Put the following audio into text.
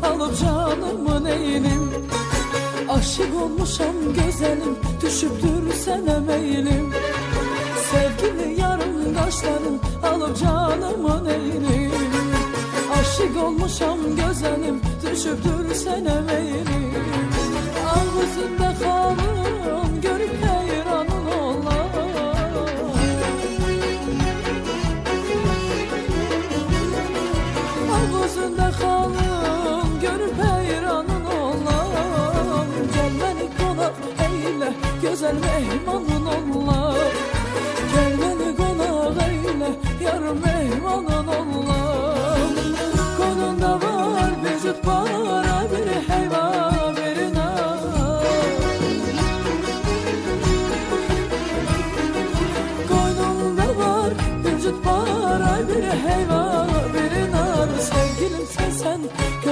Alıp canımın eğilim, aşık olmuşam güzelim, düşüptür sene meylim. Sevgili yarım kaşların alıp canımın eğilim, aşık olmuşam güzelim, düşüptür sene meylim. Ağzında kalın görüp heyranın ola, ağzında kalın görüp heyranın olam. Gel beni konak eyle, güzel mehman